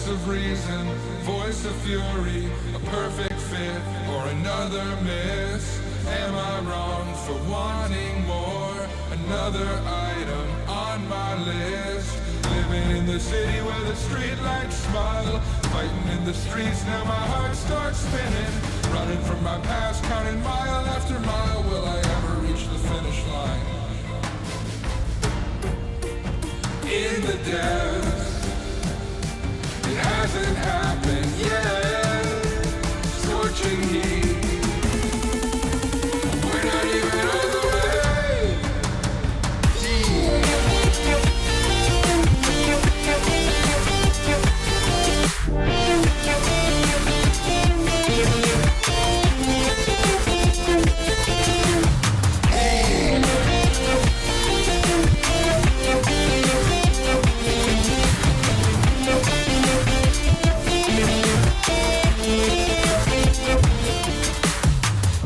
of reason, voice of fury, a perfect fit or another miss. Am I wrong for wanting more? Another item on my list. Living in the city where the streetlights smile. Fighting in the streets, now my heart starts spinning. Running from my past, counting mile after mile. Will I ever reach the finish line? In the depths, it hasn't happened yet. Scorching heat, we're not even on the way.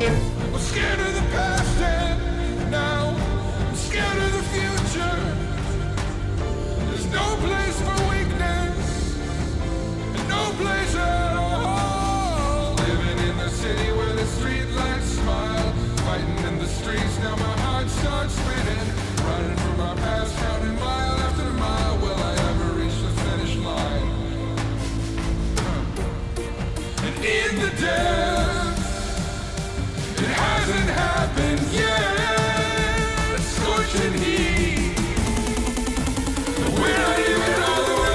I'm scared of the past and now I'm scared of the future. There's no place for weakness and no place at all. Living in the city where the streetlights smile. Fighting in the streets, now my heart starts spinning. Running from our past, counting mile after mile. Will I ever reach the finish line? And in the depths, it hasn't happened yet. Scorching heat, we're not even all the way.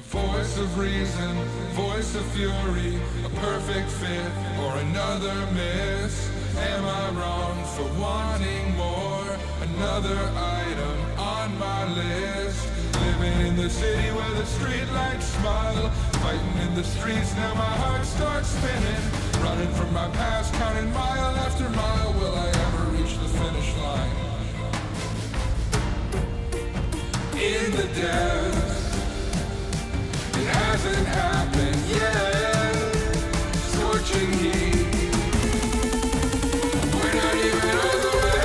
Voice of reason, voice of fury, a perfect fit or another miss. Am I wrong for wanting more? Another item on my list. Living in the city where the streetlights smile. Fighting in the streets, now my heart starts spinning. Running from my past, counting mile after mile. Will I ever reach the finish line? In the depths, it hasn't happened yet. Scorching heat, we're not even on the way.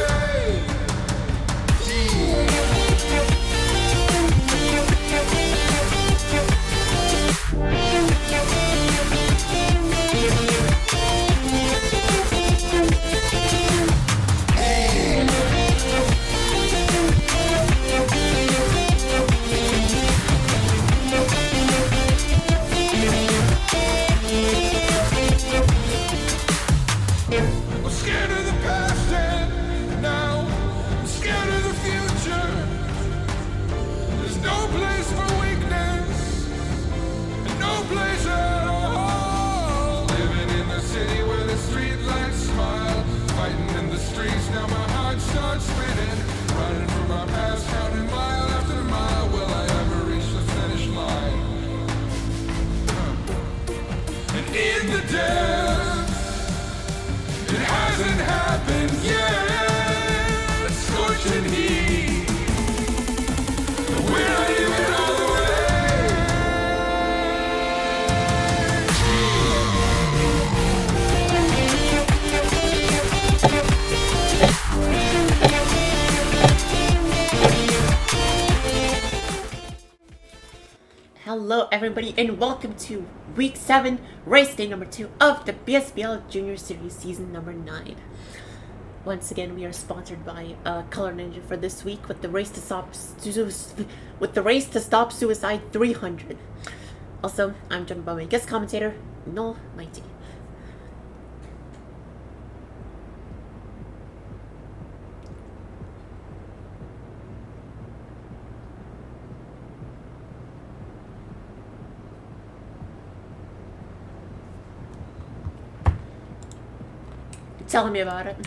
I'm scared of the past and now I'm scared of the future. There's no place for weakness and no place at all. Living in the city where the streetlights smile. Fighting in the streets, now my heart starts spinning. Running from our past, counting mile after mile. Will I ever reach the finish line? And in the depths, it hasn't happened yet. Scorching heat, we're not even all the way. Hello everybody and welcome to week 7, race day number 2 of the BSBL Junior Series season number 9. Once again, we are sponsored by Color Ninja for this week with the race to stop suicide 300. Also, I'm joined by my guest commentator, Noel Mighty. Telling me about it.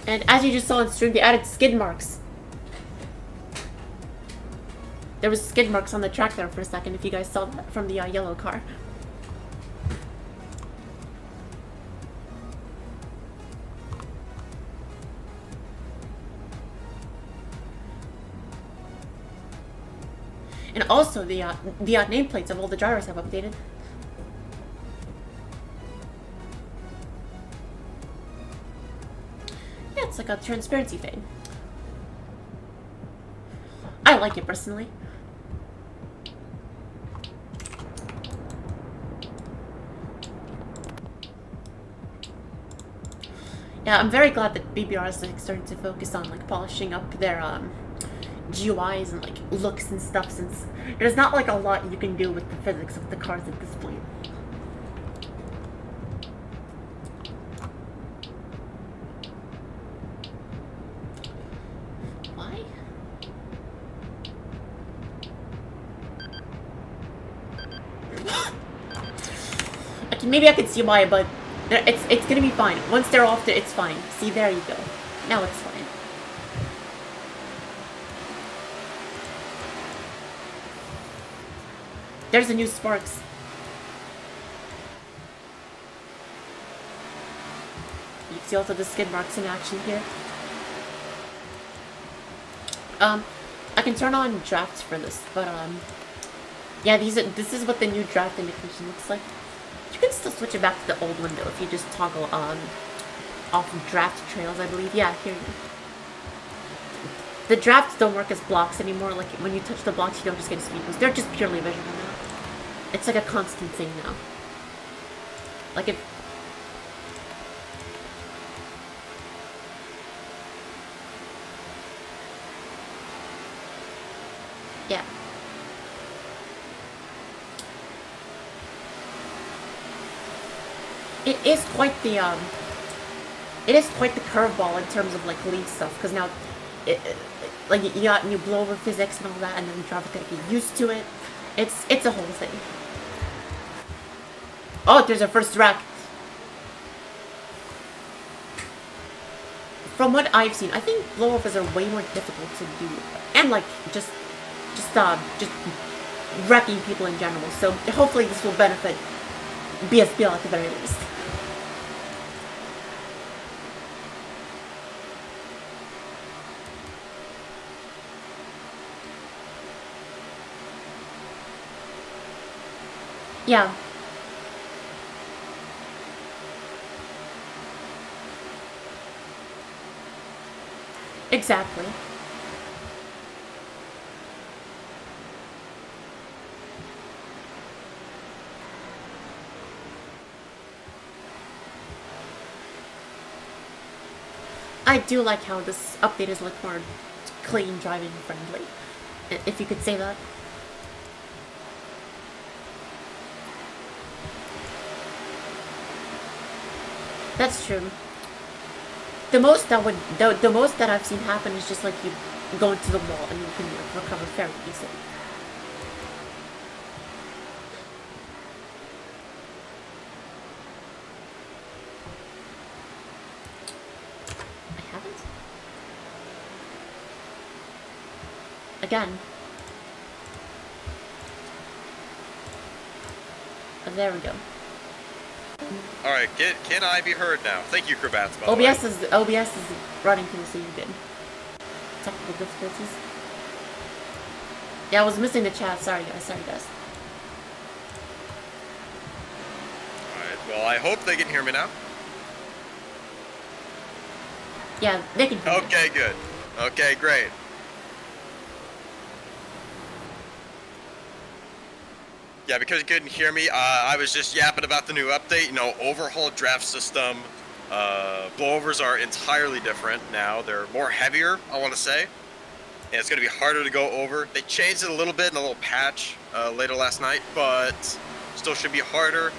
And as you just saw on stream, they added skid marks. There was skid marks on the track there for a second, if you guys saw that from the yellow car. And also, the nameplates of all the drivers have updated. Yeah, it's like a transparency thing. I like it personally. Yeah, I'm very glad that BBR is like starting to focus on like polishing up their GUIs and like looks and stuff, since there's not like a lot you can do with the physics of the cars at this point. Why? Okay, maybe I could see why, but it's gonna be fine. Once they're off, it's fine. See, there you go. Now it's fine. There's a new Sparks. You can see also the skid marks in action here. I can turn on drafts for this, but yeah, this is what the new draft indication looks like. You can still switch it back to the old one though if you just toggle off of draft trails, I believe. Yeah, here you go. The drafts don't work as blocks anymore. Like when you touch the blocks, you don't just get a speed boost. They're just purely visual now. It's like a constant thing now. Like if... Yeah. It is quite the curveball in terms of like league stuff, because now like you got new blowover physics and all that, and then drivers gotta get used to it. It's a whole thing. Oh, there's a first rack. From what I've seen, I think blowovers are way more difficult to do, and like just wrecking people in general. So hopefully this will benefit BSBL at the very least. Yeah. Exactly. I do like how this update is like more clean driving friendly, if you could say that. That's true. The most that I've seen happen is just like you go into the wall and you can like recover fairly easily. I haven't. Again. Oh, there we go. Alright, can I be heard now? Thank you, Crabats, by the way. OBS is running things, so you good. Technical difficulties. Yeah, I was missing the chat. Sorry guys. Alright, well I hope they can hear me now. Yeah, they can hear you. Okay, good. Okay, great. Yeah, because you couldn't hear me, I was just yapping about the new update. You know, overhauled draft system. Blowovers are entirely different now. They're more heavier, I want to say. And it's going to be harder to go over. They changed it a little bit in a little patch later last night, but still should be harder.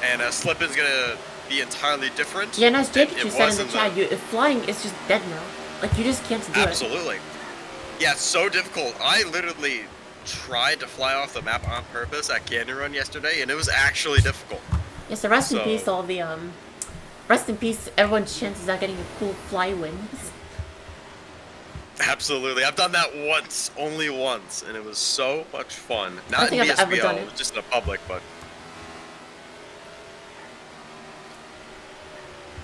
And slipping's going to be entirely different. Yeah, and as than Jake it said was in the chat, if flying is just dead now. Like, you just can't do it. Absolutely. Yeah, it's so difficult. I literally tried to fly off the map on purpose at Canyon Run yesterday, and it was actually difficult. Yeah, so rest in peace all the, rest in peace everyone's chances at getting a cool fly win. Absolutely. I've done that once, only once, and it was so much fun. I Not think in I've ever done BSBL, it. just in a public, but...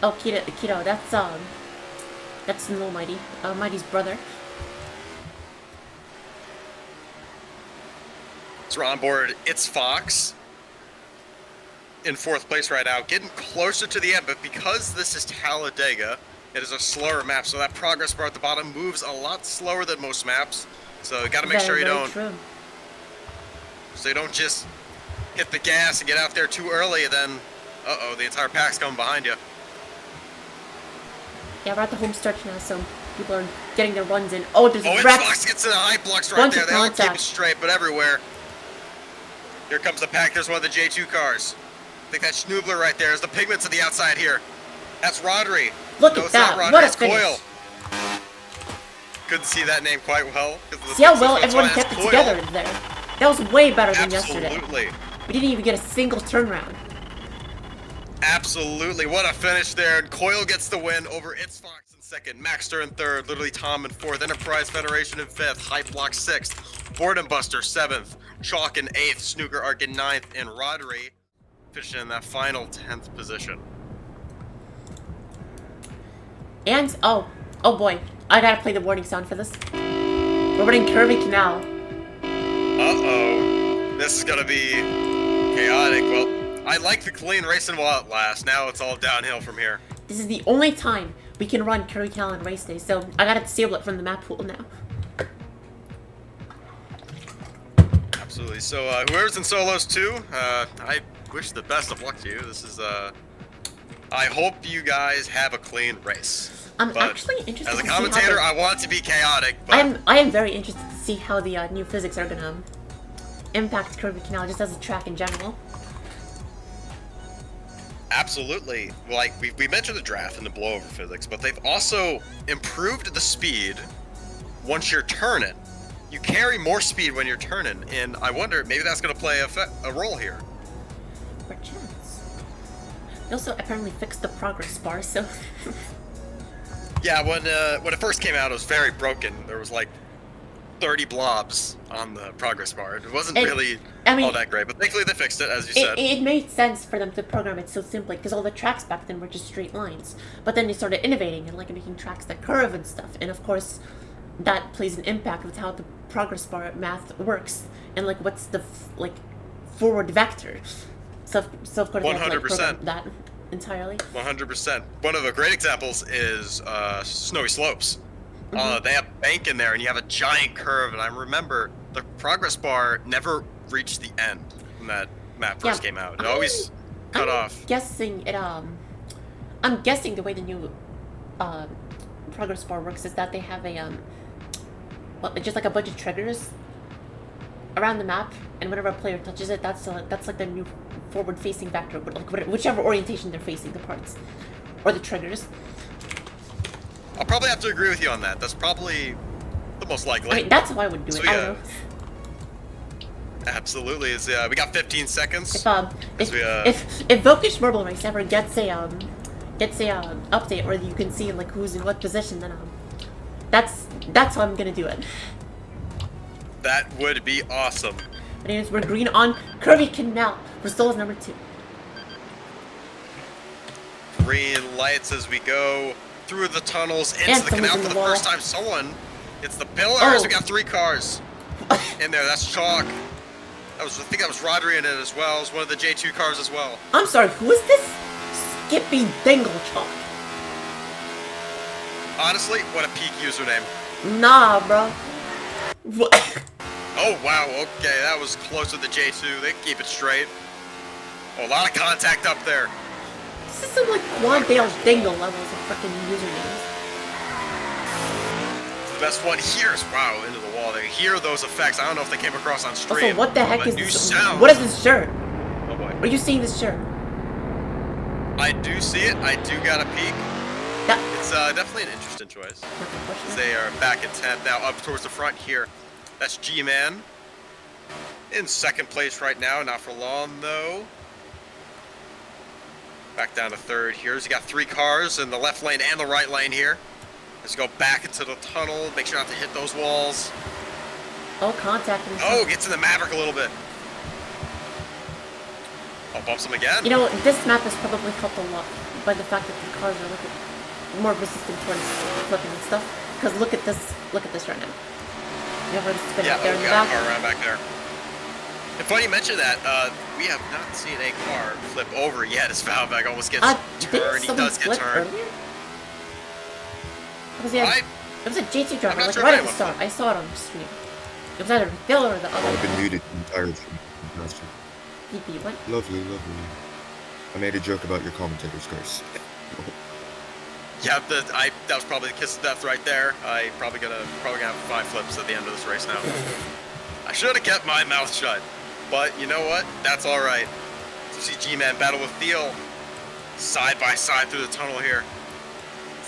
Oh, Keto, that's No Mighty. Mighty's brother. So we're on board. It's Fox in 4th place right now, getting closer to the end, but because this is Talladega, it is a slower map, so that progress bar at the bottom moves a lot slower than most maps. So you gotta make sure you don't... True. So you don't just hit the gas and get out there too early, and then, uh-oh, the entire pack's coming behind you. Yeah, we're at the home stretch now, so people are getting their runs in. Oh, there's Oh, and Rex. Fox gets in the high blocks right Bunch there. of They all keep contact. it straight, but everywhere. Here comes the pack. There's one of the J2 cars. I think that's Schnoobler right there. There's the Pigments to the outside here. That's Rodri. Look No, at it's not that. Rodri, What a it's finish. Coyle. Couldn't see that name quite well. See how well everyone That's kept it Coyle. together there. That was way better than yesterday. Absolutely. We didn't even get a single turnaround. Absolutely. What a finish there. And Coyle gets the win over It's Fox in 2nd, Maxter in 3rd, Literally Tom in 4th, Enterprise Federation in 5th, Hype Block 6th, Boredom Buster 7th, Chalk in 8th, Snooker Arc in 9th, and Rodri finishing in that final 10th position. And, oh boy, I gotta play the warning sound for this. We're running Curvy Canal. Uh-oh. This is gonna be chaotic. Well, I like the clean racing while it lasts. Now it's all downhill from here. This is the only time we can run Curvy Canal on Raceday, so I gotta disable it from the map pool now. Absolutely. So, whoever's in solos too, I wish the best of luck to you. This is, I hope you guys have a clean race. I'm But actually interested as a to see how commentator, the- I want it to be chaotic, but I am very interested to see how the new physics are gonna impact Curvy Canal just as a track in general. absolutely. Like, we mentioned the draft and the blowover physics, but they've also improved the speed once you're turning. You carry more speed when you're turning, and I wonder, maybe that's going to play a role here. Perchance. They also apparently fixed the progress bar, so... Yeah, when it first came out, it was very broken. There was like 30 blobs on the progress bar. It wasn't really all that great, but thankfully they fixed it, as you said. It made sense for them to program it so simply, because all the tracks back then were just straight lines. But then they started innovating and like making tracks that curve and stuff. And of course, that plays an impact with how the progress bar math works and like what's the forward vector. So of course they have to like program that entirely. 100%. One of the great examples is snowy slopes. They have bank in there, and you have a giant curve. And I remember the progress bar never reached the end when that map first came out. It always cut off. Guessing it. I'm guessing the way the new progress bar works is that they have a just like a bunch of triggers around the map, and whenever a player touches it, that's like the new forward-facing vector, like whichever orientation they're facing the parts or the triggers. I'll probably have to agree with you on that. That's probably the most likely. I mean, that's how I would do it. So, I don't know. Absolutely. We got 15 seconds. If Vokish Marble Race ever gets a update where you can see like who's in what position, then that's how I'm gonna do it. That would be awesome. Anyways, we're green on Curvy Canal. Bristol is number 2. Green lights as we go through the tunnels into And the canal someone's for in the the wall. first time. It's the pillars. Oh. We got 3 cars in there. That's Chalk. I think that was Rodri in it as well. It was one of the J2 cars as well. I'm sorry, who is this? Skippy Dingle Chalk. honestly, what a peak username. Nah, bro. What? Oh, wow, okay, that was close to the J2. They keep it straight. Oh, a lot of contact up there. This is some like Quandale Dingle levels of fucking usernames. The best one here is, wow, into the wall. They hear those effects. I don't know if they came across on stream. Also, what the heck is new this? sound. What is this shirt? Oh boy. Are you seeing this shirt? I do see it. I do got a peek. That It's definitely an interesting choice. They are back in 10th now, up towards the front here. That's G-Man in second place right now. Not for long though. Back down to third here. He's got 3 cars in the left lane and the right lane here. Let's go back into the tunnel. Make sure not to hit those walls. Oh, contact. Oh, gets in the Maverick a little bit. Oh, bumps him again. You know, this map is probably helped a lot by the fact that the cars are like more resistant towards flipping and stuff. Because look at this right now. You have to spin Yeah, out there in we the got back. a car around back there. And funny you mention that, we have not seen a car flip over yet as Valvag almost gets turned. He does get turned. It was a JT driver, not like sure right if at the anyone start. I saw it on the stream. It was either Bill or the I've other. been muted the entire stream. Fantastic. DP, what? Lovely, lovely. I made a joke about your commentator's curse. Yeah, that was probably the kiss of death right there. I probably gonna have 5 flips at the end of this race now. I should have kept my mouth shut, but you know what? That's all right. So see G-Man battle with Theo side by side through the tunnel here.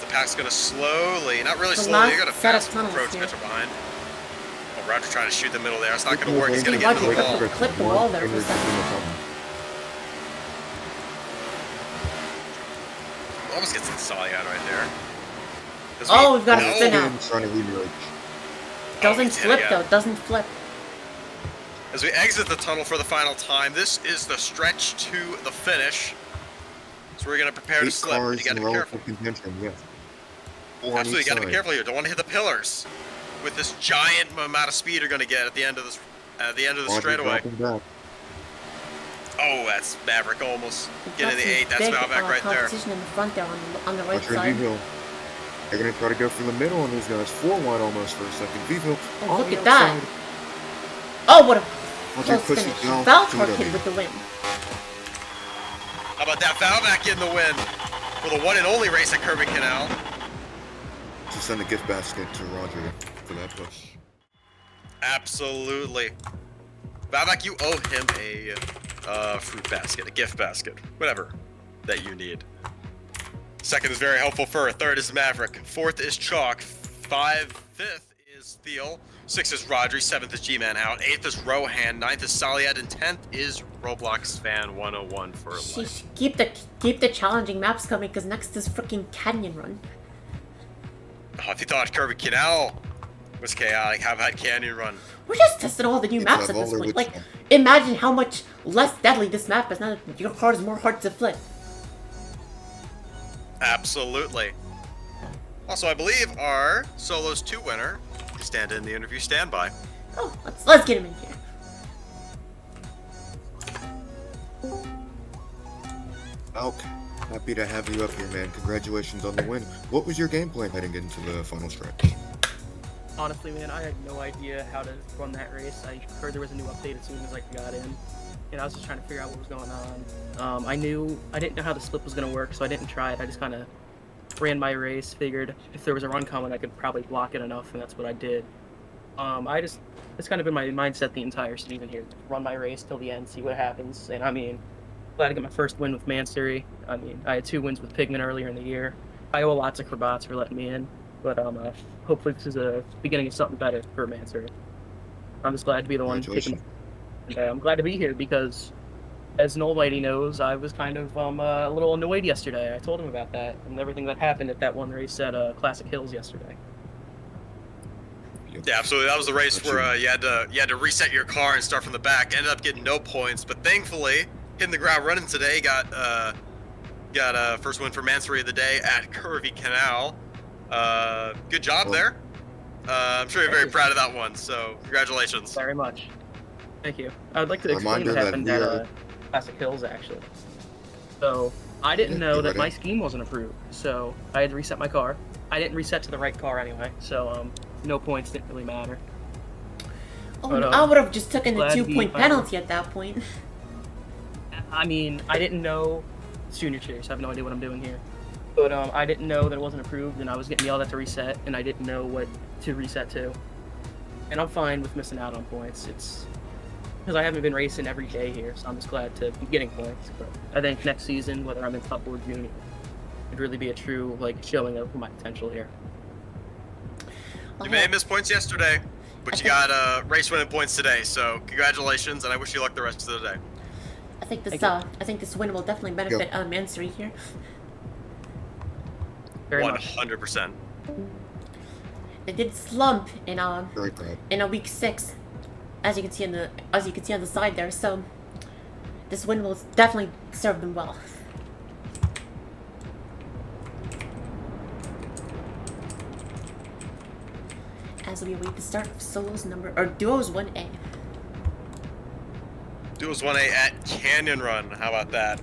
The pack's gonna slowly, not really The slowly, last they're gonna set of fast tunnels approach here. Mitchell behind. Oh, Roger trying to shoot the middle there. It's not gonna work. He's gonna get into the wall. Clip the wall there for a second. Almost gets in Solly out right there. Oh, we've got a spin out. Trying to remerge. Doesn't he did flip again. though, doesn't flip. As we exit the tunnel for the final time, this is the stretch to the finish. So we're gonna prepare to 8 slip. cars You gotta in be careful. relative contention, yes. 4 on Absolutely, each you gotta be side. careful here. Don't want to hit the pillars. With this giant amount of speed you're gonna get at the end of this, Roger straightaway. dropping back. Oh, that's Maverick almost We've getting got the some 8. That's big, Valvak right there. competition in the front there on the right Roger side. V-Hill. They're going to try to go for the middle on these guys. 4 wide almost for a second. V-Hill Oh, on look the at that. outside. Oh, what a Roger close pushes finish. down. Valkor 2W. kid with the win. How about that? Valvak in the win for the one and only race at Kirby Canal. To send a gift basket to Roger for that push. Absolutely. Valvak, you owe him a fruit basket, a gift basket, whatever that you need. Second is very helpful for. Third is Maverick. Fourth is Chalk. Fifth is Thiel. 6th is Rodri. 7th is G-Man out. 8th is Rohan. 9th is Saliad. And 10th is Roblox Fan 101 for life. Sheesh, keep the challenging maps coming, because next is freaking Canyon Run. Oh, if you thought Kirby Canal was chaotic, how about Canyon Run? We're just testing all the new It's maps a at this roller point. with Like, some- imagine how much less deadly this map is now that your car is more hard to flip. Absolutely. Also, I believe our Solos 2 winner is stand in the interview standby. Oh, let's get him in here. Alk, happy to have you up here, man. Congratulations on the win. What was your game plan heading into the final stretch? Honestly, man, I had no idea how to run that race. I heard there was a new update as soon as I got in, and I was just trying to figure out what was going on. I didn't know how the slip was going to work, so I didn't try it. I just kind of ran my race, figured if there was a run coming, I could probably block it enough, and that's what I did. It's kind of been my mindset the entire season here. Run my race till the end, see what happens, and I mean, glad to get my first win with Mansuri. I mean, I had 2 wins with Pigment earlier in the year. I owe a lot to Krabots for letting me in, but hopefully this is a beginning of something better for Mansuri. I'm just glad to be the one taking. I'm glad to be here because, as Noel Lady knows, I was kind of a little annoyed yesterday. I told him about that and everything that happened at that one race at Classic Hills yesterday. Yeah, absolutely. That was the race where you had to reset your car and start from the back. Ended up getting no points, but thankfully hitting the ground running today. Got first win for Mansuri of the day at Curvy Canal. Good job there. I'm sure you're very proud of that one. So congratulations. Very much. Thank you. I'd like to explain Reminder what that happened we at are- Classic Hills actually. So I didn't know go that right my in. scheme wasn't approved, so I had to reset my car. I didn't reset to the right car anyway, so no points didn't really matter. Oh, But, I would have just taken the glad to be 2-point finally- penalty at that point. I mean, I didn't know. It's Junior Chase. I have no idea what I'm doing here. But I didn't know that it wasn't approved, and I was getting yelled at to reset, and I didn't know what to reset to. And I'm fine with missing out on points. It's because I haven't been racing every day here, so I'm just glad to be getting points. But I think next season, whether I'm in Cup or Junior, it'd really be a true showing of my potential here. You may have missed points yesterday, but you got race winning points today. So congratulations, and I wish you luck the rest of the day. I think this Thank I think this win will definitely benefit Mansory here. Very much. 100%. They did slump in Very proud. a week 6, as you can see on the side there. So this win will definitely serve them well. As we await the start of Duos 1A. Duels 1A at Canyon Run. How about that?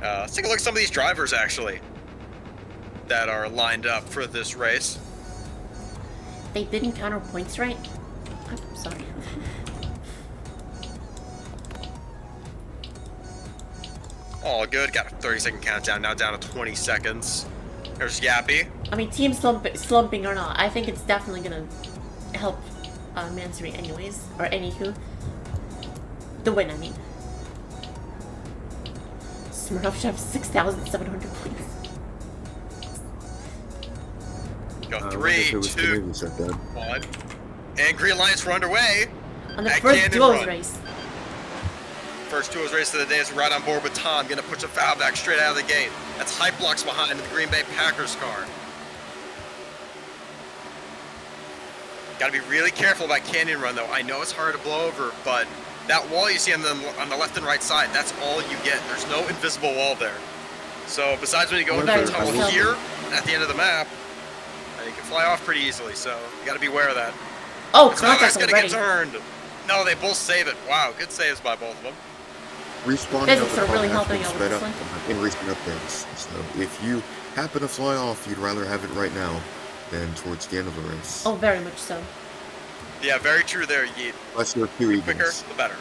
Let's take a look at some of these drivers, actually, that are lined up for this race. They didn't counter points right. I'm sorry. All good. Got a 30-second countdown. Now down to 20 seconds. There's Yappy. I mean, team slumping or not, I think it's definitely gonna help Mansory anyways, or anywho. The win, I mean. Smirnoff should have 6,700 points. Go I 3, wonder if it was 2, Canadian said that. 1. And Green Lights were underway. On the At first Canyon duos Run. race. First duos race of the day is right on board with Tom. Gonna push a foul back straight out of the gate. That's Hype Blocks behind the Green Bay Packers car. Gotta be really careful about Canyon Run, though. I know it's hard to blow over, but that wall you see on the left and right side, that's all you get. There's no invisible wall there. So besides when you go into the tunnel here at the end of the map, you can fly off pretty easily. So you gotta be aware of that. Oh, That's contact gonna already. get turned. No, they both save it. Wow, good saves by both of them. Respawning Physics of the are really car has helping been out with sped this up in recent updates. So if you happen to fly off, you'd rather have it right now than towards the end of the race. Oh, very much so. Yeah, very true there, Yeet. Unless you're too Quicker, eagles. the better.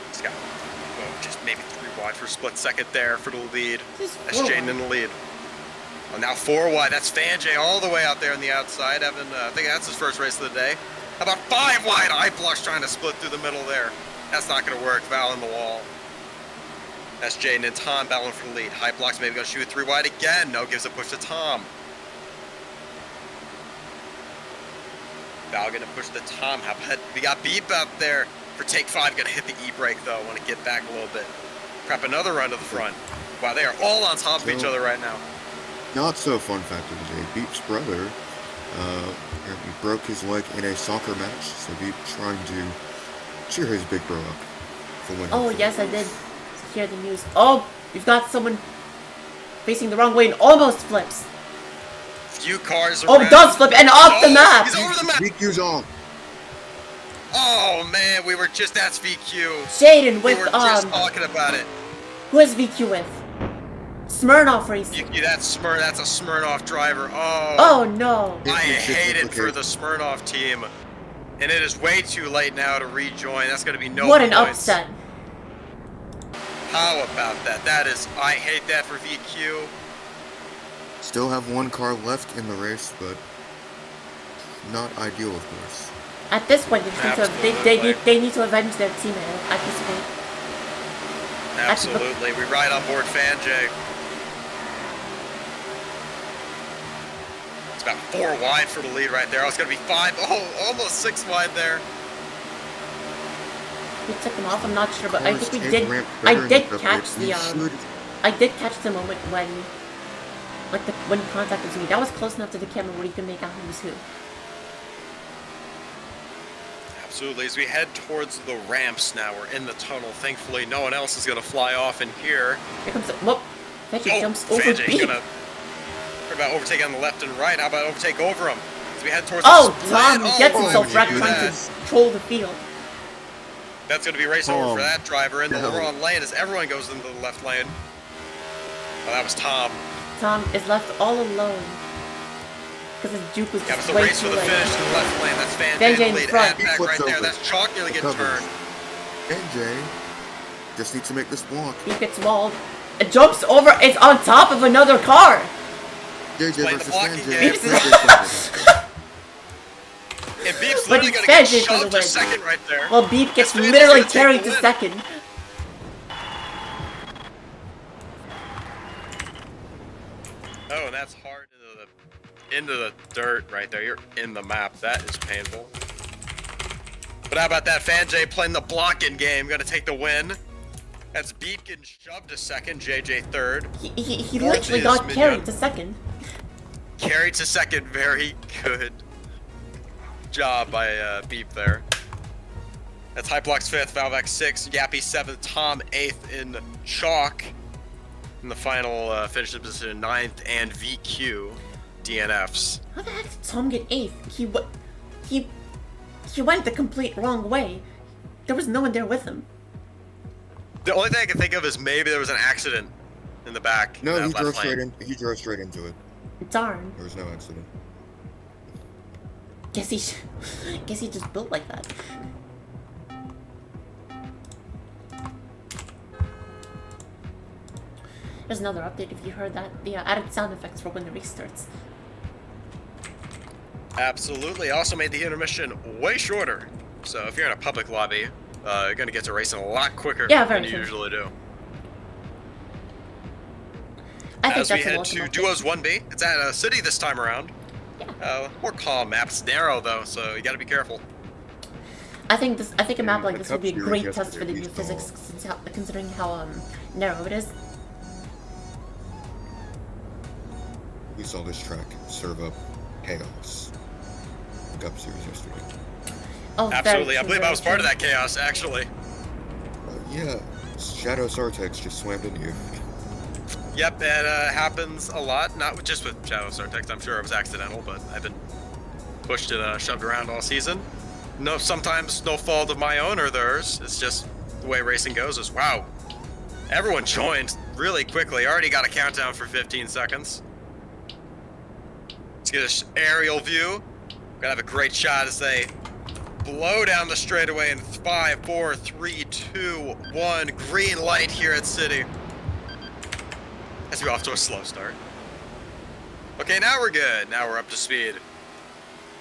Let's go. Oh, just maybe 3 wide for a split second there for the lead. Just That's 4 Jaden wide. in the lead. Oh, now 4 wide. That's Fanjay all the way out there on the outside. Evan, I think that's his first race of the day. How about 5 wide? Eyeblush trying to split through the middle there. That's not going to work. Foul in the wall. That's Jaden and Tom battling for the lead. High blocks maybe going to shoot 3 wide again. No, gives a push to Tom. Val going to push to Tom. How about we got Beep out there for take 5. Going to hit the e-brake though. Want to get back a little bit. Prep another run to the front. Wow, they are all on top of each other right now. Not so fun fact of the day. Beep's brother apparently broke his leg in a soccer match, so Beep trying to cheer his big bro up for winning. Oh, yes, I did hear the news. Oh, we've got someone facing the wrong way and almost flips. Few cars Oh, around. does flip and off the map. He's over the map. VQ's on. Oh man, we were just that's VQ. Jaden We with, were just talking about it. who is VQ with? Smirnoff Racing. VQ, that's a Smirnoff driver. Oh, Oh, no. I hate it for Okay. the Smirnoff team. And it is way too late now to rejoin. That's going to be no What an points. upset. How about that? I hate that for VQ. Still have 1 car left in the race, but not ideal, of course. At this point, they need to avenge their teammate at this point. Absolutely. We ride on board Fanjay. It's about 4 wide for the lead right there. Oh, it's going to be 5. Oh, almost 6 wide there. We took him off, I'm not sure, but I Cars think we take did. ramp I better did in the catch race. the You should- I did catch the moment when, when contact was me. That was close enough to the camera where you can make out who was who. Absolutely. As we head towards the ramps now, we're in the tunnel. Thankfully, no one else is going to fly off in here. Here comes the, whoop. Fetchy jumps over Fanjay Beep. gonna. What about overtake on the left and right? How about overtake over him? As we head towards Oh, the split. Tom gets why himself would wrecked you do trying that? to control the field. That's going to be race over Tom, for that driver in the no. wrong lane as everyone goes into the left lane. Oh, that was Tom. Tom is left all alone. Because his juke was That was just the way race too for the late. finish to the left lane. That's Fan Fan J J in in the lead. front. And back Flips right there. over. That's Chalk nearly getting Recovers. turned. NJ just needs to make this block. He gets walled. It jumps over. It's on top of another car. JJ Playing the versus blocking NJ. game. And Beep's But literally it's gonna get Fan J for the shoved to win. second right there. Well, Beep gets Fan J's literally gonna take carried the to win. second. Oh, and that's hard into the dirt right there. You're in the map. That is painful. But how about that? Fan J playing the blocking game. Gonna take the win. That's Beep getting shoved to second. JJ third. He Fourth literally is got Minion. carried to second. Carried to second. Very good job by Beep there. That's Hyplox 5th, Valvex 6th, Yappy 7th, Tom 8th in Chalk. In the final finishes position 9th and VQ DNFs. How the heck did Tom get 8th? He went the complete wrong way. There was no one there with him. The only thing I can think of is maybe there was an accident in the back. No, in he that drove left lane. straight in. He drove straight into it. Darn. There was no accident. Guess he just built like that. There's another update if you heard that. The added sound effects for when the race starts. Absolutely. Also made the intermission way shorter. So if you're in a public lobby, you're gonna get to racing a lot quicker Yeah, very than you true. usually do. I think As we that's a head welcome to update. Duos 1B, it's at a city this time around. Yeah. More calm map. It's narrow though, so you gotta be careful. I think a map like the this would be a Cup great Series test for the yesterday, new we physics, saw- considering how narrow it is. We saw this track serve up chaos. Cup Series yesterday. Oh, very Absolutely. I true, believe I very was part of true. that chaos, actually. Yeah, Shadow Sartex just swam into you. Yep, it happens a lot. Not just with Shadow Sartex. I'm sure it was accidental, but I've been pushed and shoved around all season. No, sometimes no fault of my own or theirs. It's just the way racing goes. Is wow, everyone joined really quickly. Already got a countdown for 15 seconds. Let's get an aerial view. Gonna have a great shot as they blow down the straightaway in 5, 4, 3, 2, 1. Green light here at City. As we off to a slow start. Okay, now we're good. Now we're up to speed.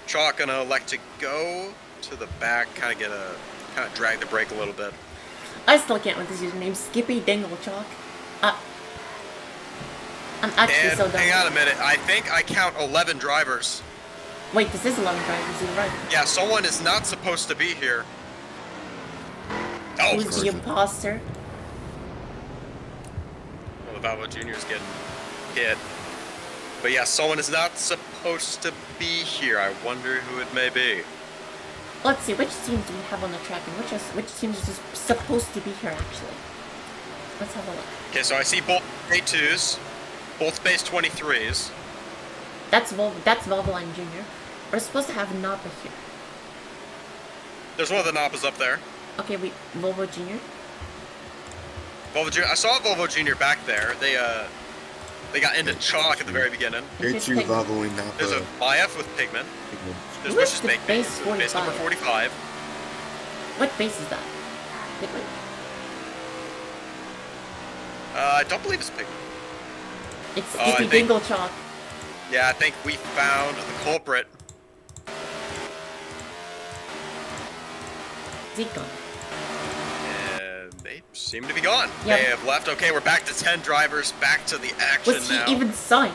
Chalk gonna elect to go to the back, kind of drag the brake a little bit. I still can't with this username, Skippy Dingle Chalk. I'm actually And so done. hang on a minute. I think I count 11 drivers. Wait, this is 11 drivers, you're right. Yeah, someone is not supposed to be here. Oh, Who's the imposter? well, the Valvo Jr. is getting hit. But yeah, someone is not supposed to be here. I wonder who it may be. Let's see, which teams do we have on the track and which teams are just supposed to be here actually? Let's have a look. Okay, so I see both A2s, both base 23s. That's Volvoline Jr. We're supposed to have Napa here. There's one of the Napas up there. Okay, wait, Volvo Jr. Volvo Jr. I saw Volvo Jr. back there. They got into Chalk at the very beginning. A2 Pigment. Vavoing There's a Napa. Mayev with Pigment. There's Where's Wish's the Make base base number 45. What base is that? Pigment? I don't believe it's Pigment. It's I Skippy think- Dingle Chalk. Yeah, I think we found the culprit. Zeke gone. And they seem to be gone. Yep. They have left. Okay, we're back to 10 drivers. Back to the action Was he now. even signed?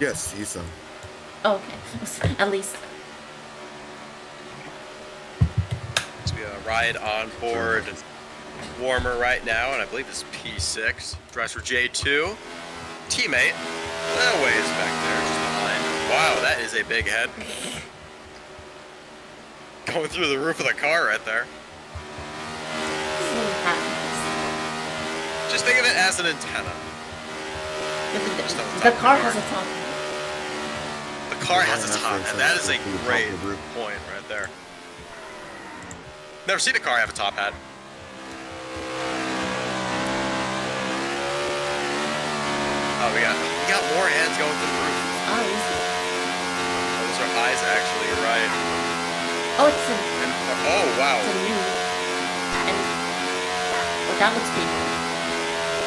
Yes, he's Oh, okay. At least. So we ride on board Warmer right now, and I believe it's P6. Drives for J2. Teammate. That way is back there, just behind. Wow, that is a big head. Going through the roof of the car right there. So happens. Just think of it as an antenna. The car has a top. The car has a That's top very hat. That is a sensible. great Top of the roof. point right there. Never seen a car have a top hat. Oh, we got more hands going to the roof. Oh, easy. Those are eyes, actually. You're right. Oh, it's a, Oh, wow. it's a new. And, oh, that looks painful.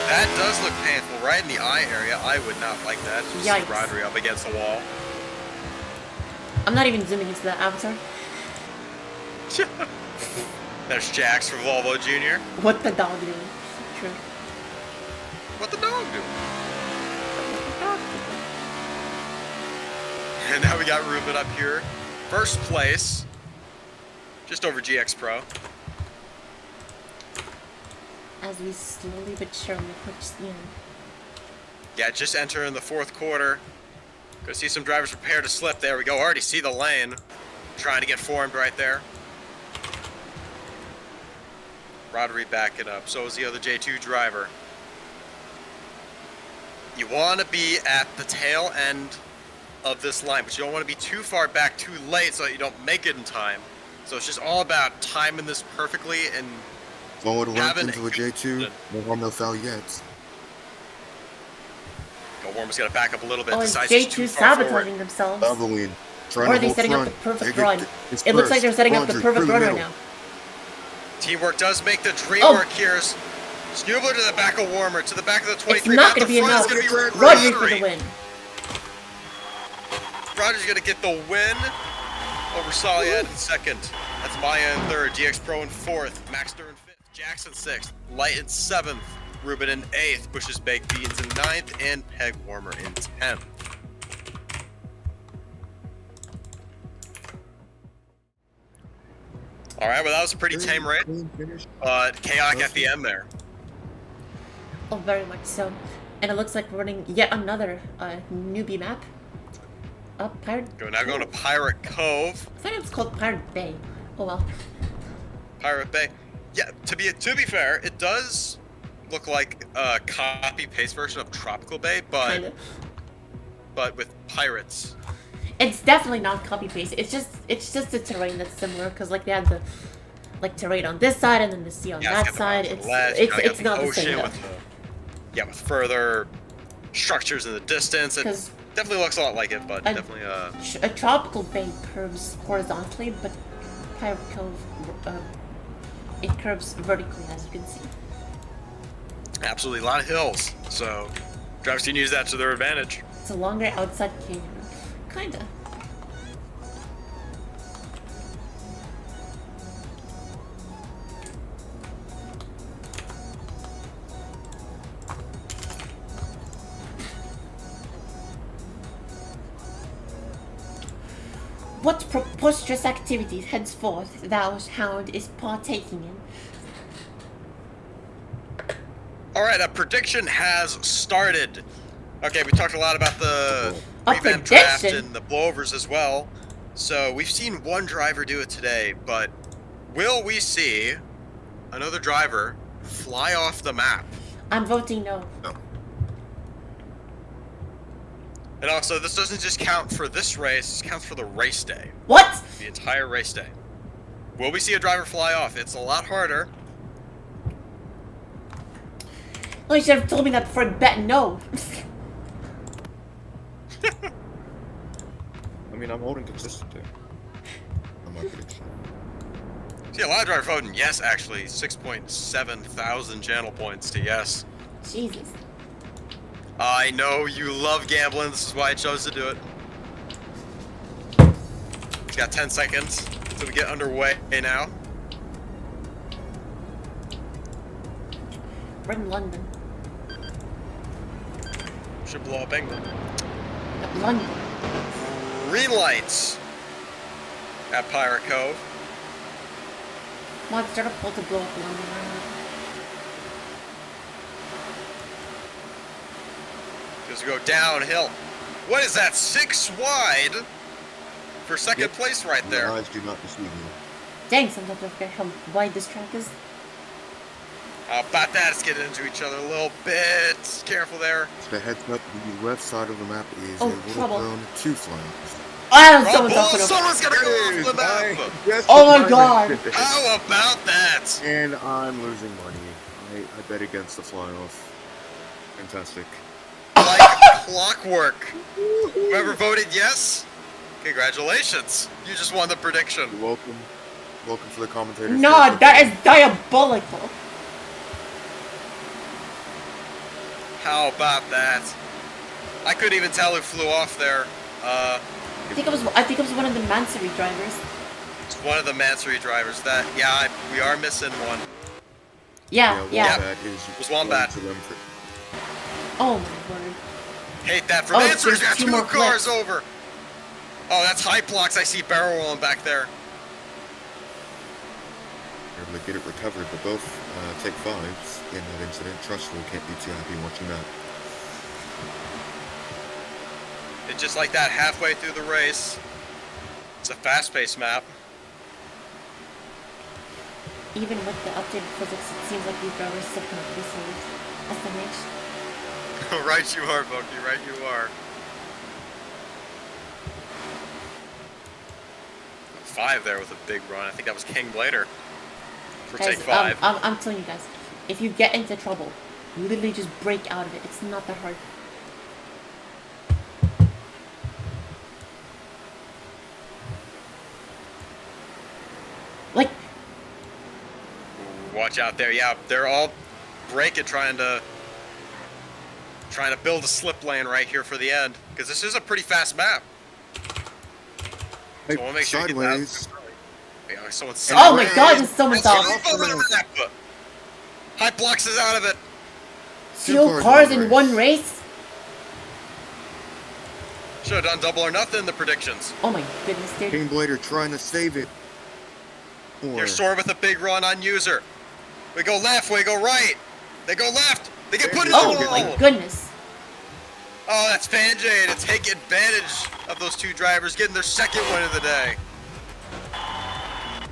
That does look painful, right in the eye area. I would not like that. Just see Yikes. Rodri up against the wall. I'm not even zooming into that avatar. There's Jax for Volvo Jr. What the dog doing? True. What the dog do? And now we got Ruben up here. First place. Just over GX Pro. As we slowly but surely approach the end. Yeah, just entering the fourth quarter. Go see some drivers prepare to slip. There we go. Already see the lane. Trying to get formed right there. Rodri backing up. So is the other J2 driver. You want to be at the tail end of this line, but you don't want to be too far back too late so that you don't make it in time. So it's just all about timing this perfectly and Forward left having into a J2. No harm, no foul yet. Warmer's got to back up a little bit. Oh, is Decides he's J2 too far forward. sabotaging themselves? Leveling. Or are they setting up the perfect run? It looks like they're setting up the perfect run right now. Teamwork does make the dream Oh. work here. Snubler to the back of Warmer, to the back of the 23. It's not going to be enough. Rodri for the win. Rodri's going to get the win over Soliad in second. That's Maya in third, GX Pro in fourth, Maxter in fifth, Jackson sixth, Light in seventh, Ruben in eighth, Bush's Baked Beans in ninth, and Peg Warmer in 10th. All right, well, that was a pretty tame race, but chaotic at the end there. Oh, very much so. And it looks like we're running yet another newbie map. Pirate. Now going to Pirate Cove. I thought it was called Pirate Bay. Oh well. Pirate Bay. Yeah, to be fair, it does look like a copy-paste version of Tropical Bay, Kinda. but with pirates. It's definitely not copy paste. It's just the terrain that's similar because like they had the terrain on this side and then the sea on Yeah, that side. It's not the same. With further structures in the distance. It 'Cause definitely looks a lot like it, but definitely a tropical bay curves horizontally, but Pirate Cove it curves vertically, as you can see. absolutely a lot of hills. So drivers can use that to their advantage. It's a longer outside canyon, kinda. What preposterous activities henceforth thou hound is partaking in? Alright, a prediction has started. Okay, we talked a lot about the A revamp draft prediction? and the blowovers as well. So we've seen one driver do it today, but will we see another driver fly off the map? I'm voting no. No. And also, this doesn't just count for this race, this counts for the race day. What? The entire race day. Will we see a driver fly off? It's a lot harder. Well, you should have told me that before I bet no. I mean, I'm holding consistent there. On my prediction. See, a lot of drivers voting yes, actually. 6.7 thousand channel points to yes. Jesus. I know you love gambling. This is why I chose to do it. We've got 10 seconds until we get underway now. We're in London. Should blow up England. London. Green lights at Pirate Cove. Mod start a pull to blow up London right now. Just go downhill. What is that? 6 wide for second place right Your there. eyes do not deceive you. Dang, sometimes I forget how wide this track is. How about that? Let's get into each other a little bit. Careful there. Just a heads up, the left side of the map is Oh, a little trouble. prone to flying. Oh, someone's off it. Someone's gonna go off the map. Yes, Oh my god. How about that? And I'm losing money. I bet against the fly off. Fantastic. Like clockwork. Whoever voted yes, congratulations. You just won the prediction. You're welcome. Welcome to the commentators. No, that is diabolical. How about that? I couldn't even tell who flew off there. I think it was one of the Mansory drivers. It's one of the Mansory drivers. We are missing one. Yeah. Wombat is was Wombat. to them for- Oh my word. Hate that for Oh, Mansory's there's got two two more cars flips. over. Oh, that's high blocks. I see barrel rolling back there. able to get it recovered, but both take fives in that incident. Trustful can't be too happy watching that. And just like that, halfway through the race, it's a fast-paced map. Even with the updated physics, it seems like these drivers still can't be saved. SMH. Right you are, Bucky, right you are. 5 there with a big run. I think that was King Blader for Guys, take 5. I'm telling you guys, if you get into trouble, literally just break out of it. It's not that hard. Like, Watch out there. Yeah, they're all breaking, trying to build a slip lane right here for the end, because this is a pretty fast map. So we'll make sure you get that. Sideways. Yeah, someone's oh my god, there's someone's off. High blocks is out of it. 2 cars in one race? Should have done double or nothing in the predictions. Oh my goodness, dude. King Blader trying to save it. Or Here's Sora with a big run on user. We go left, we go right. They go left. They get put in the Oh wall. my goodness. Oh, that's Fanjay to take advantage of those 2 drivers, getting their second win of the day. I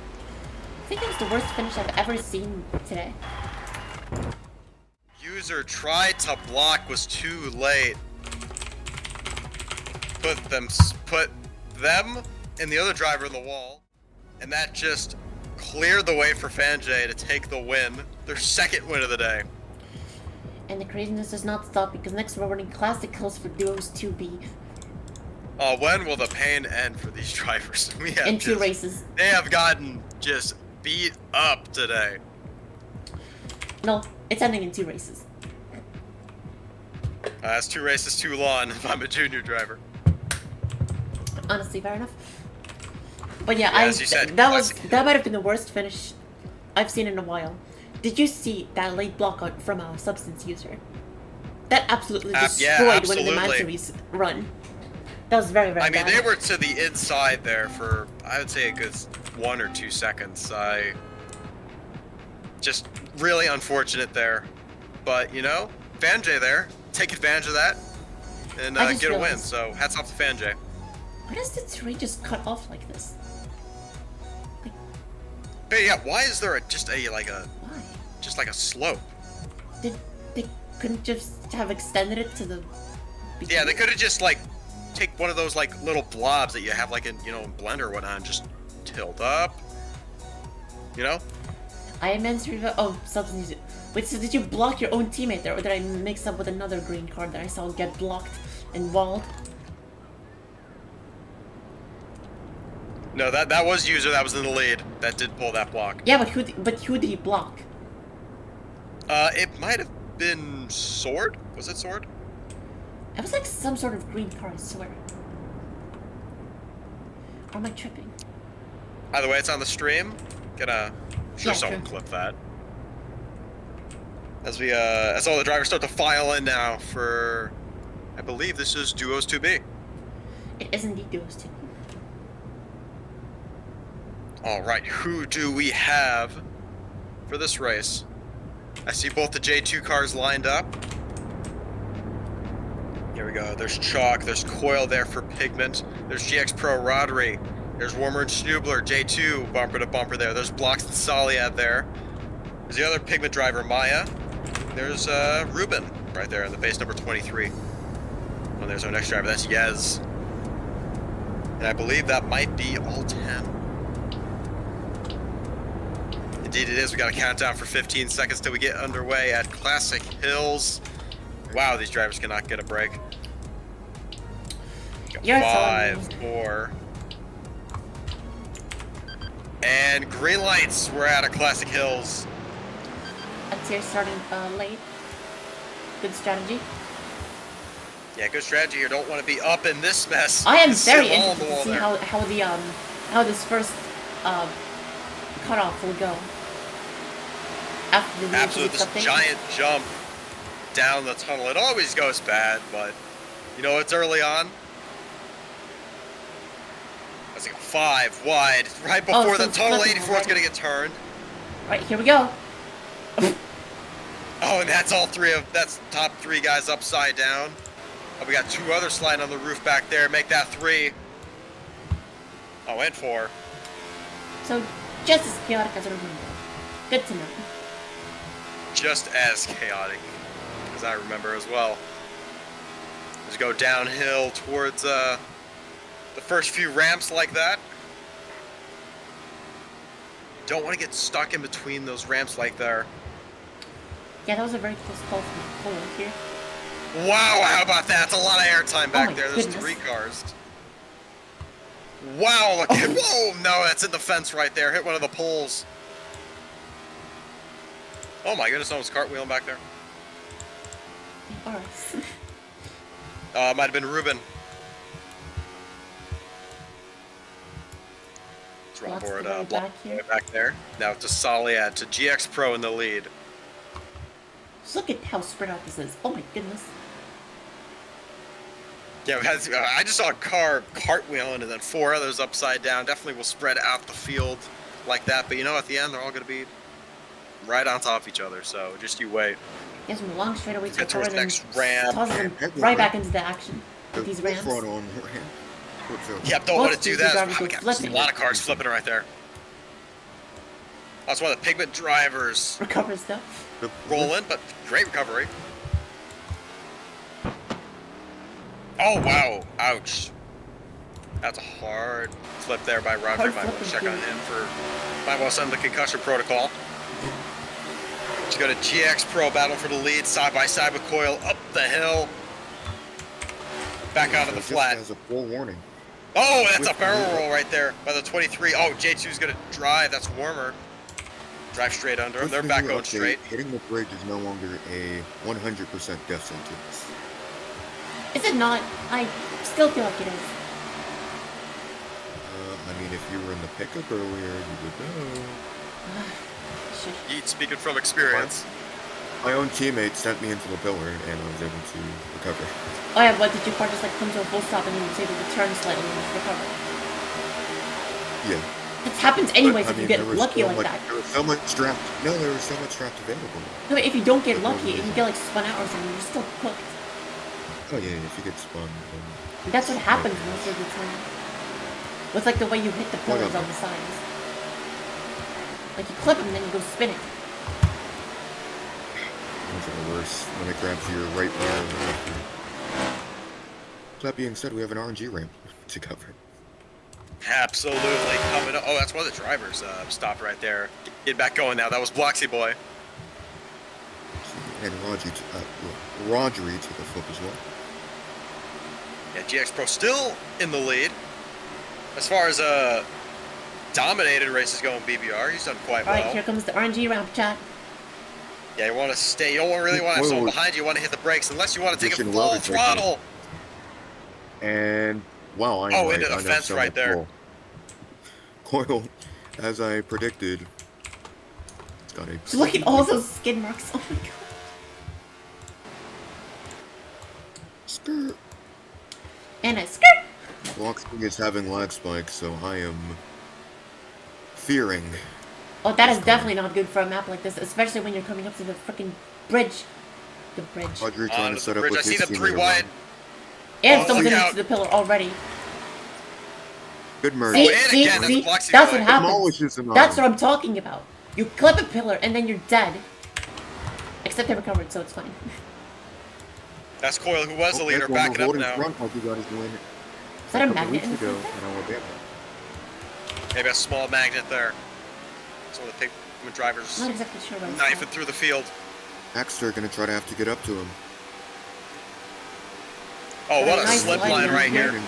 think it was the worst finish I've ever seen today. User tried to block, was too late. Put them and the other driver in the wall, and that just cleared the way for Fanjay to take the win, their second win of the day. And the craziness does not stop because next we're running classic kills for duos 2B When will the pain end for these drivers? We have in 2 just- races. They have gotten just beat up today. No, it's ending in 2 races. That's 2 races too long if I'm a junior driver. Honestly, fair enough. But yeah, Yeah, as you said, that classic. might have been the worst finish I've seen in a while. Did you see that late block out from a substance user? That absolutely destroyed one of the absolutely. Mansory's run. That was very, very I mean, bad. they were to the inside there for, I would say, a good 1 or 2 seconds. Just really unfortunate there. But, you know, Fanjay there, take advantage of that and I just get a win. realized- So, hats off to Fanjay. Why does the terrain just cut off like this? But yeah, why is there just a Why? slope? They couldn't just have extended it to the Yeah, they could have just take one of those little blobs that you have in in Blender or whatnot and just tilt up. You know? I am answering. Oh, substance. Wait, so did you block your own teammate there, or did I mix up with another green card that I saw get blocked and walled? No, that was user that was in the lead that did pull that block. Yeah, but who did he block? It might have been Sword. Was it Sword? It was like some sort of green card, I swear. Or am I tripping? Either way, it's on the stream. Gonna sure Yeah, someone sure. clip that. As all the drivers start to file in now for, I believe this is Duos 2B. It is indeed those two. All right, who do we have for this race? I see both the J2 cars lined up. Here we go. There's Chalk. There's Coil there for Pigment. There's GX Pro Rodri. There's Warmer and Snoobler. J2 bumper to bumper there. There's Blocks and Soliad there. There's the other Pigment driver, Maya. There's Ruben right there in the base number 23. And there's our next driver. That's Yez. And I believe that might be all 10. Indeed it is. We got a countdown for 15 seconds till we get underway at Classic Hills. Wow, these drivers cannot get a break. You're 5, telling 4. And green lights. We're out of Classic Hills. A tier starting late. Good strategy. Yeah, good strategy here. Don't want to be up in this mess. I am It's very still all on interested the to wall see there. how this first cutoff will go. After the Absolute, this something. giant jump down the tunnel. It always goes bad, but you know, it's early on. That's like 5 wide, right before so the it's tunnel flipping 84 is already. going to get turned. Right, here we go. Oh, and that's that's top 3 guys upside down. Oh, we got 2 others sliding on the roof back there. Make that 3. Oh, and 4. So, just as chaotic as I remember. Good to know. Just as chaotic as I remember as well. Just go downhill towards the first few ramps like that. Don't want to get stuck in between those ramps like there. Yeah, that was a very close call from Poland here. Wow, how about that? That's a lot of airtime back my there. There's goodness. 3 cars. Wow, look at whoa, no, that's in the fence right there. Hit one of the poles. Oh my goodness, someone's cartwheeling back there. Alright. Might have been Ruben. Let's run Lots board to go back here. back there. Now to Soliad, to GX Pro in the lead. Just look at how spread out this is. Oh my goodness. Yeah, I just saw a car cartwheeling and then 4 others upside down. Definitely will spread out the field like that. But you know, at the end, they're all going to be right on top of each other. So just you wait. He has a long straightaways Get forward towards the and next ramp. tosses them right back into the action with these ramps. Front on ramp. Yep, don't want to Most do of these that. drivers Wow, we go got flipping. a lot of cars flipping right there. That's one of the pigment drivers Recovers stuff. rolling, but great recovery. Oh, wow. Ouch. That's a hard flip there by Roger. Hard Might want to flipping, check on too. him for... Might want to send the concussion protocol. Let's go to GX Pro, battle for the lead, side by side with Coil, up the hill. Back out of the flat. As a forewarning. Oh, that's a barrel roll right there by the 23. Oh, J2's going to drive. That's warmer. Drive straight under him. With They're the back new going update, straight. Hitting the bridge is no longer a 100% death sentence. Is it not? I still feel like it is. I mean, if you were in the pickup earlier, you would know. Shit. Yeet speaking from experience. My own teammate sent me into the pillar, and I was able to recover. Oh yeah, what did your car just like come to a full stop and you was able to turn slightly and just recover? Yeah. It happens anyways But, I if you mean, get there was lucky so like much, that. There was so much draft. No, there was so much draft available. No, if you don't get lucky, if you get like spun out or something, you're still cooked. Oh yeah, if you get spun. Then... That's what happens most of the time. With like the way you hit the pillars Whatever. on the sides. Like you clip them, then you go spin it. Those are the worst when it grabs your right rear and left rear. That being said, we have an RNG ramp to cover. Absolutely coming up. Oh, that's one of the drivers stopped right there. Get back going now. That was Bloxy Boy. And Rodri took a flip as well. Yeah, GX Pro still in the lead. As far as dominated races go in BBR, he's done quite Alright, well. here comes the RNG ramp, chat. Yeah, you want to stay. You don't really want to have someone behind you. You want to hit the brakes unless you want to take a Position full well to take it. throttle. And wow, I Oh, know, into the I know fence so right much there. more. Coil, as I predicted, it's got a. Look at all those skid marks. Oh my god. Skirt. And a skirt! Bloxy is having lag spikes, so I am fearing. Oh, that is definitely not good for a map like this, especially when you're coming up to the freaking bridge. The bridge. Rodri trying Onto to set the up bridge. with I see his them 3 teammate wide. around. And Oh, someone's look into out. the pillar already. Good merge. See, and see, again, that's see? Bloxy That's Boy. what happens. Demolishes an That's arm. what I'm talking about. You clip a pillar and then you're dead. Except they recovered, so it's fine. That's Coil, who was the leader, There's one backing up holding now. front like he got his win Is that a couple magnet weeks in the ago front? in Alabama. Maybe a small magnet there. Some of the pigment drivers I'm not exactly sure what it's knifing called. through the field. Axter gonna try to get up to him. Oh, what a Nice slip line line right right here. here.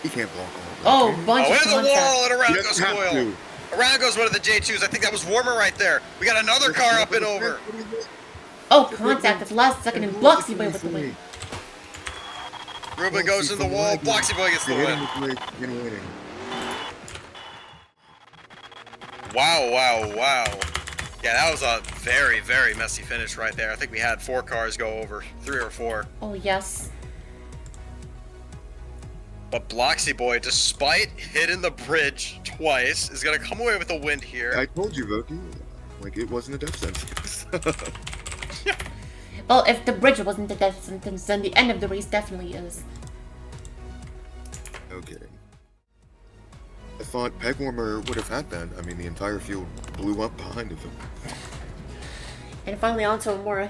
He can't block all of that. Oh, can he? bunch Oh, of in the contact. wall, and around He goes doesn't have Coil. to. Around goes one of the J2s. I think that was Warmer right there. We got another car up and over. Oh, contact at the last second, and Bloxy Boy with the win. Ruben goes in the wall. Bloxy Boy gets the win. Wow, wow, wow. Yeah, that was a very, very messy finish right there. I think we had 4 cars go over, 3 or 4. Oh, yes. But Bloxy Boy, despite hitting the bridge twice, is going to come away with a win here. I told you, Voki. Like, it wasn't a death sentence. Well, if the bridge wasn't a death sentence, then the end of the race definitely is. No kidding. I thought Peg Warmer would have had that. I mean, the entire field blew up behind of him. And finally onto a more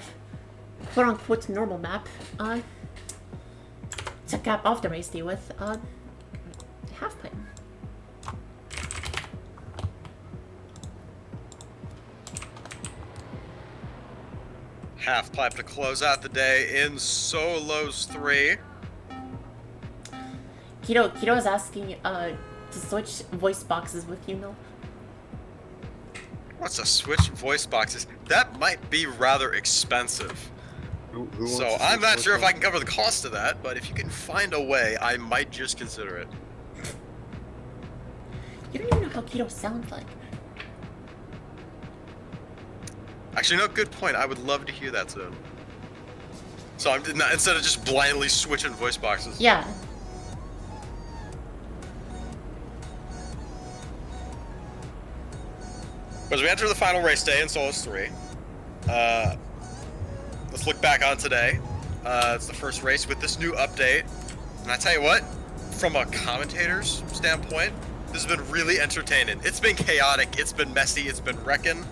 quote-unquote normal map. To cap off the race day with, half-pipe. Half pipe to close out the day in solos 3. Keto is asking, to switch voice boxes with you, Mil. What's a switch voice boxes? That might be rather expensive. Who wants So to I'm not switch sure if I like can cover the cost of that, but if you can find a way, I might just consider it. You don't even know how Keto sounds like. Actually, no, good point. I would love to hear that soon. So I'm not, instead of just blindly switching voice boxes. Yeah. As we enter the final race day in Solos 3, let's look back on today. It's the first race with this new update. And I tell you what, from a commentator's standpoint, this has been really entertaining. It's been chaotic, it's been messy, it's been wrecking.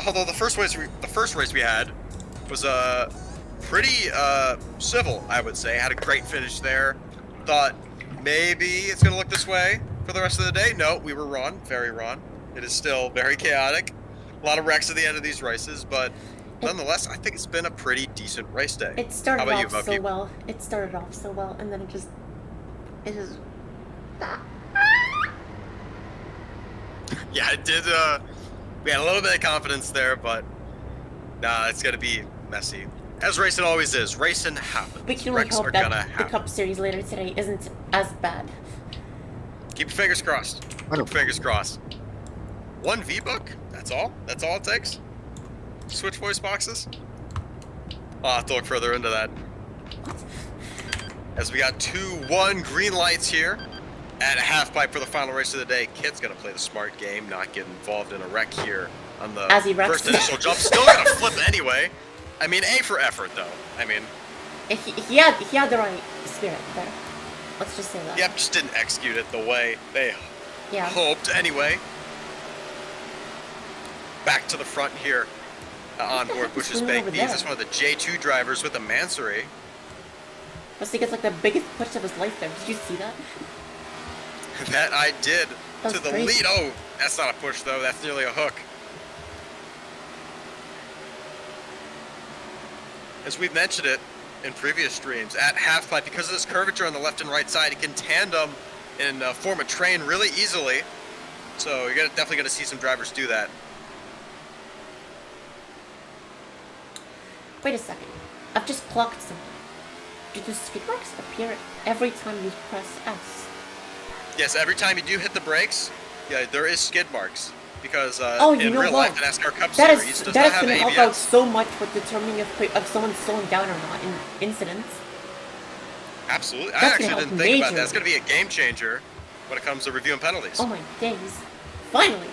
Although the first race we had was pretty civil, I would say. Had a great finish there. Thought maybe it's gonna look this way for the rest of the day. No, we were wrong, very wrong. It is still very chaotic. A lot of wrecks at the end of these races, but nonetheless, I think it's been a pretty decent race day. It started How about off you, so Bucky? well. It started off so well, and then it just Yeah, it did. We had a little bit of confidence there, but nah, it's gonna be messy. As racing always is. Racing happens. We can only Wrecks are hope gonna that the happen. Cup Series later today isn't as bad. Keep your fingers crossed. I Keep don't- your fingers crossed. 1 V-Book? That's all? That's all it takes? Switch voice boxes? I'll have to look further into that. As we got 2-1 green lights here at half pipe for the final race of the day. Kit's gonna play the smart game, not get involved in a wreck here on the As he wrecks. first initial jump. Still gonna flip anyway. I mean, A for effort though. I mean, He had the right spirit there. Let's just say that. yep, just didn't execute it the way they Yeah. hoped anyway. Back to the front here on board heck is Bush's going Baked over Beans. there? It's one of the J2 drivers with the Mansory. Plus he gets like the biggest push of his life there. Did you see that? That I did That to was the crazy. lead. Oh, that's not a push though. That's nearly a hook. As we've mentioned it in previous streams, at half pipe, because of this curvature on the left and right side, it can tandem and form a train really easily. So you're definitely going to see some drivers do that. Wait a second. I've just clocked something. Do the skid marks appear every time you press S? Yes, every time you do hit the brakes, yeah, there is skid marks. Because Oh, you in know real what? life, the NASCAR Cup That Series is does that not is have gonna help ABS. out so much with determining if someone's slowing down or not in incidents. Absolutely. I That's actually gonna didn't help think about that. That's majorly. going to be a game changer when it comes to reviewing penalties. Oh my days! Finally.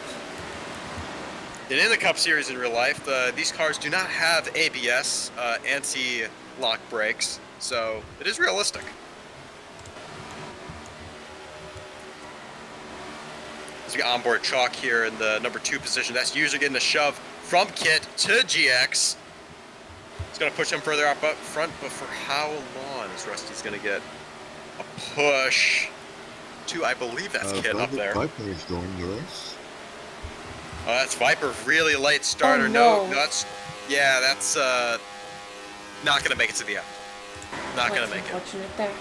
And in the Cup Series in real life, these cars do not have ABS, anti-lock brakes, so it is realistic. As we got onboard Chalk here in the number 2 position, that's usually getting a shove from Kit to GX. It's going to push him further up front, but for how long is Rusty's going to get a push to, I believe that's Kit up there. Viper is joining the race. Oh, that's Viper, really late starter. Oh, No, no. that's not gonna make it to the end. Not gonna That's make it. unfortunate there.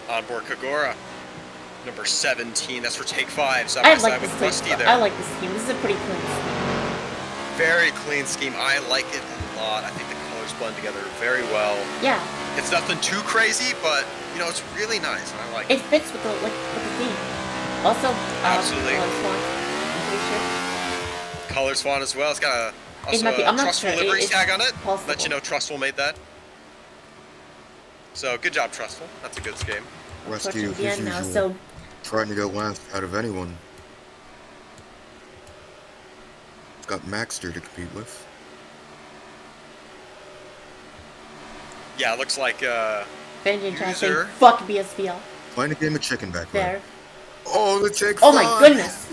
On board Kagura. Number 17. That's for take 5. Side I by like side this with thing. Rusty there. I like this scheme. This is a pretty clean scheme. Very clean scheme. I like it a lot. I think the colors blend together very well. Yeah. It's nothing too crazy, but you know, it's really nice. And I like It fits with the theme. Also, Absolutely. Swan, I'm pretty sure. Colors font as well. It's got It might be- I'm not Trustful sure. livery It's tag on it. possible. Let you know Trustful made that. So good job, Trustful. That's a good scheme. Rescue, Approaching the as end now, usual, so trying to go last out of anyone. Got Maxter to compete with. Yeah, it looks like Fanjin trying to say, User. fuck BSBL. Playing a game of chicken back There. there. Oh, the take Oh my five! goodness.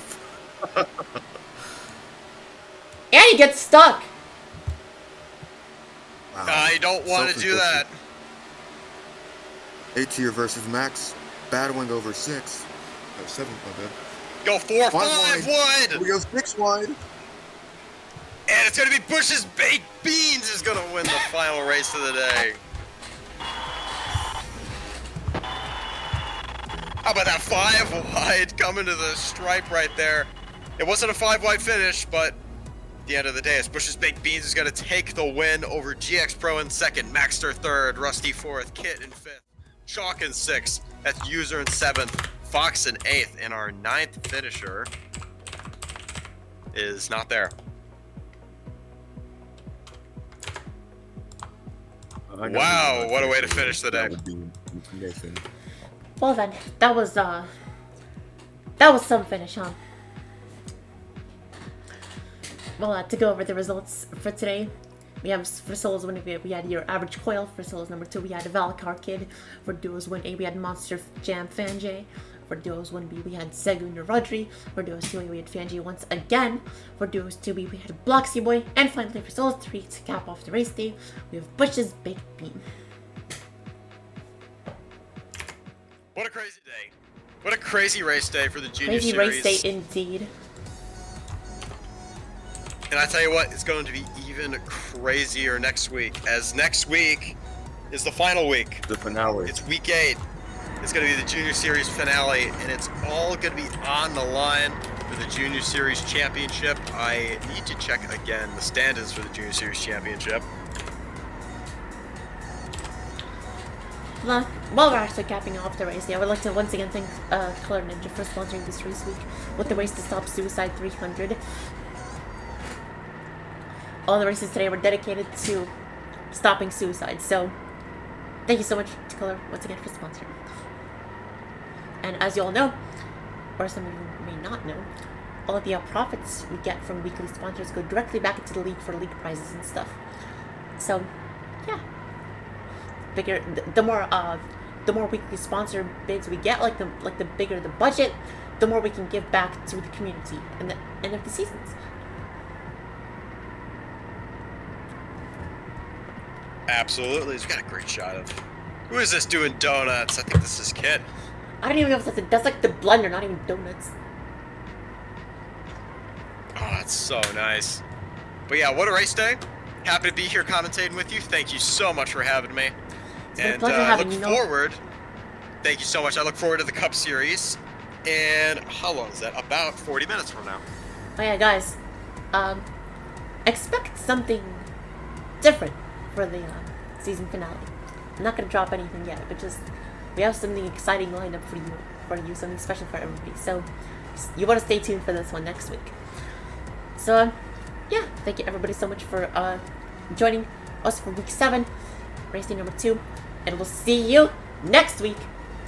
And he gets stuck. Wow. I don't want to do that. A tier versus Max, battling over 6. Oh, 7, my bad. Go 4, 5 wide. We wide. go 6 wide. And it's going to be Bush's Baked Beans is going to win the final race of the day. How about that 5 wide coming to the stripe right there? It wasn't a 5 wide finish, but at the end of the day, it's Bush's Baked Beans is going to take the win over GX Pro in 2nd, Maxter 3rd, Rusty 4th, Kit in 5th, Chalk in 6th, that's User in 7th, Fox in 8th, and our 9th finisher is not there. Wow, what a way to finish the day. That would be Nathan. Well then, that was some finish, huh? Well, to go over the results for today, we have for solos 1A, we had your average coil. For solos number 2, we had Valkar Kid. For duos 1A, we had Monster Jam Fanjay. For duos 1B, we had Segu Rodri. For duos 2A, we had Fanjay once again. For duos 2B, we had Bloxy Boy. And finally, for solos 3, to cap off the race day, we have Bush's Baked Bean. What a crazy day. What a crazy race day for the Junior Crazy Series. race day indeed. And I tell you what, it's going to be even crazier next week, as next week is the final week. The finale. It's week 8. It's going to be the Junior Series finale, and it's all going to be on the line for the Junior Series Championship. I need to check again the standings for the Junior Series Championship. While we're actually capping off the race, I would like to once again thank Color Ninja for sponsoring this race week with the Race to Stop Suicide 300. All the races today were dedicated to stopping suicide, so thank you so much to Color once again for sponsoring. And as you all know, or some of you may not know, all of the profits we get from weekly sponsors go directly back into the league for league prizes and stuff. So, yeah. The more weekly sponsor bids we get, like the bigger the budget, the more we can give back to the community and the end of the seasons. Absolutely. He's got a great shot of... Who is this doing donuts? I think this is Kit. I don't even know if that's like the blender, not even donuts. Oh, that's so nice. But yeah, what a race day. Happy to be here commentating with you. Thank you so much for having me. been a And pleasure I having look you, forward. Thank you so much. I look forward to the Cup Series. And how long is that? About 40 minutes from now. Oh yeah, guys, expect something different for the season finale. I'm not gonna drop anything yet, but just we have something exciting lined up for you, something special for everybody. So you want to stay tuned for this one next week. So yeah, thank you everybody so much for joining us for week 7, race day number 2, and we'll see you next week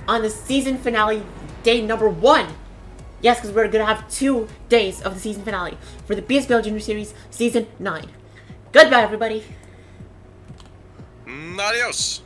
on the season finale, day number 1. Yes, because we're going to have 2 days of the season finale for the BSBL Junior Series Season 9. Goodbye, everybody. Adios.